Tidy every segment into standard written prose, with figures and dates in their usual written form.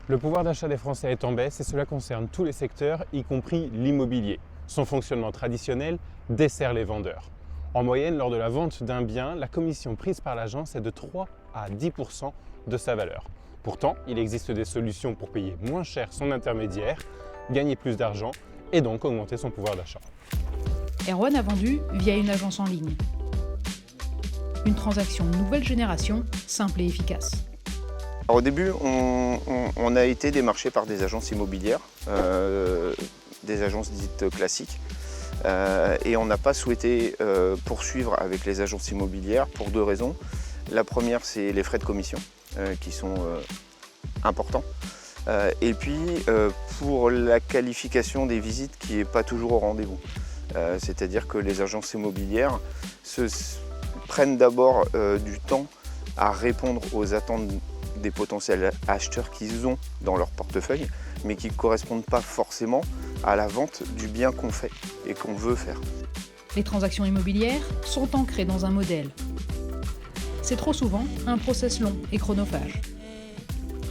Le pouvoir d'achat des Français est en baisse et cela concerne tous les secteurs, y compris l'immobilier. Son fonctionnement traditionnel dessert les vendeurs. En moyenne, lors de la vente d'un bien, la commission prise par l'agence est de 3 à 10% de sa valeur. Pourtant, il existe des solutions pour payer moins cher son intermédiaire, gagner plus d'argent et donc augmenter son pouvoir d'achat. Erwan a vendu via une agence en ligne. Une transaction nouvelle génération, simple et efficace. Alors, au début, on a été démarché par des agences immobilières, des agences dites classiques, et on n'a pas souhaité poursuivre avec les agences immobilières pour deux raisons. La première, c'est les frais de commission qui sont importants, et puis pour la qualification des visites qui n'est pas toujours au rendez-vous. C'est-à-dire que les agences immobilières prennent d'abord du temps à répondre aux attentes des potentiels acheteurs qu'ils ont dans leur portefeuille, mais qui ne correspondent pas forcément à la vente du bien qu'on fait et qu'on veut faire. Les transactions immobilières sont ancrées dans un modèle. C'est trop souvent un process long et chronophage.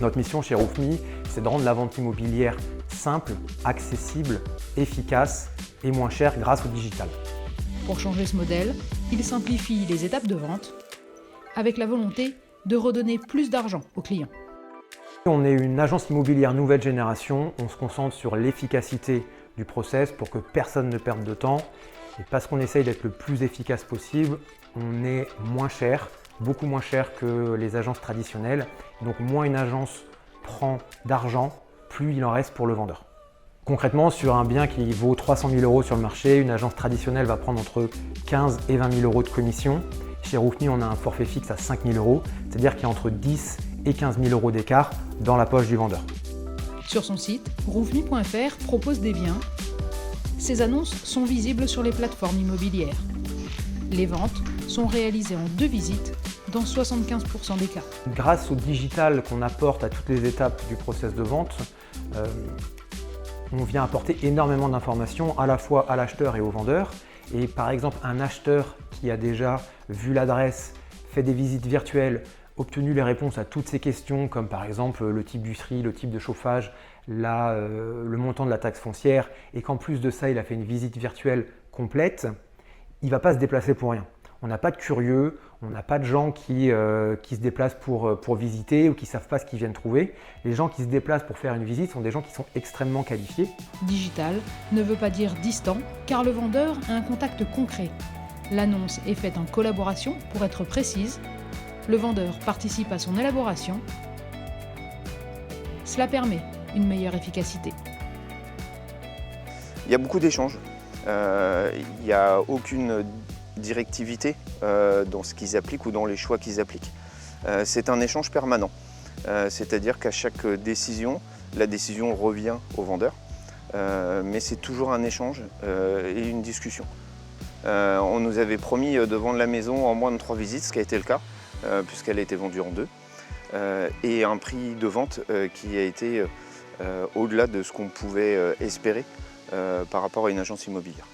Notre mission chez Roofme, c'est de rendre la vente immobilière simple, accessible, efficace et moins chère grâce au digital. Pour changer ce modèle, il simplifie les étapes de vente avec la volonté de redonner plus d'argent aux clients. On est une agence immobilière nouvelle génération, on se concentre sur l'efficacité du process pour que personne ne perde de temps. Et parce qu'on essaye d'être le plus efficace possible, on est moins cher, beaucoup moins cher que les agences traditionnelles. Donc moins une agence prend d'argent, plus il en reste pour le vendeur. Concrètement, sur un bien qui vaut 300 000 € sur le marché, une agence traditionnelle va prendre entre 15 et 20 000 € de commission. Chez Roofme, on a un forfait fixe à 5 000 €, c'est-à-dire qu'il y a entre 10 et 15 000 € d'écart dans la poche du vendeur. Sur son site, roofme.fr propose des biens. Ces annonces sont visibles sur les plateformes immobilières. Les ventes sont réalisées en 2 visites dans 75% des cas. Grâce au digital qu'on apporte à toutes les étapes du process de vente, on vient apporter énormément d'informations à la fois à l'acheteur et au vendeur. Et par exemple, un acheteur qui a déjà vu l'adresse, fait des visites virtuelles, obtenu les réponses à toutes ces questions, comme par exemple le type du tri, le type de chauffage, le montant de la taxe foncière, et qu'en plus de ça, il a fait une visite virtuelle complète, il ne va pas se déplacer pour rien. On n'a pas de curieux, on n'a pas de gens qui se déplacent pour visiter ou qui ne savent pas ce qu'ils viennent trouver. Les gens qui se déplacent pour faire une visite sont des gens qui sont extrêmement qualifiés. Digital ne veut pas dire distant, car le vendeur a un contact concret. L'annonce est faite en collaboration pour être précise. Le vendeur participe à son élaboration. Cela permet une meilleure efficacité. Il y a beaucoup d'échanges. Il n'y a aucune directivité dans ce qu'ils appliquent ou dans les choix qu'ils appliquent. C'est un échange permanent. C'est-à-dire qu'à chaque décision, la décision revient au vendeur. Mais c'est toujours un échange et une discussion. On nous avait promis de vendre la maison en moins de 3 visites, ce qui a été le cas, puisqu'elle a été vendue en 2. Et un prix de vente qui a été au-delà de ce qu'on pouvait espérer par rapport à une agence immobilière.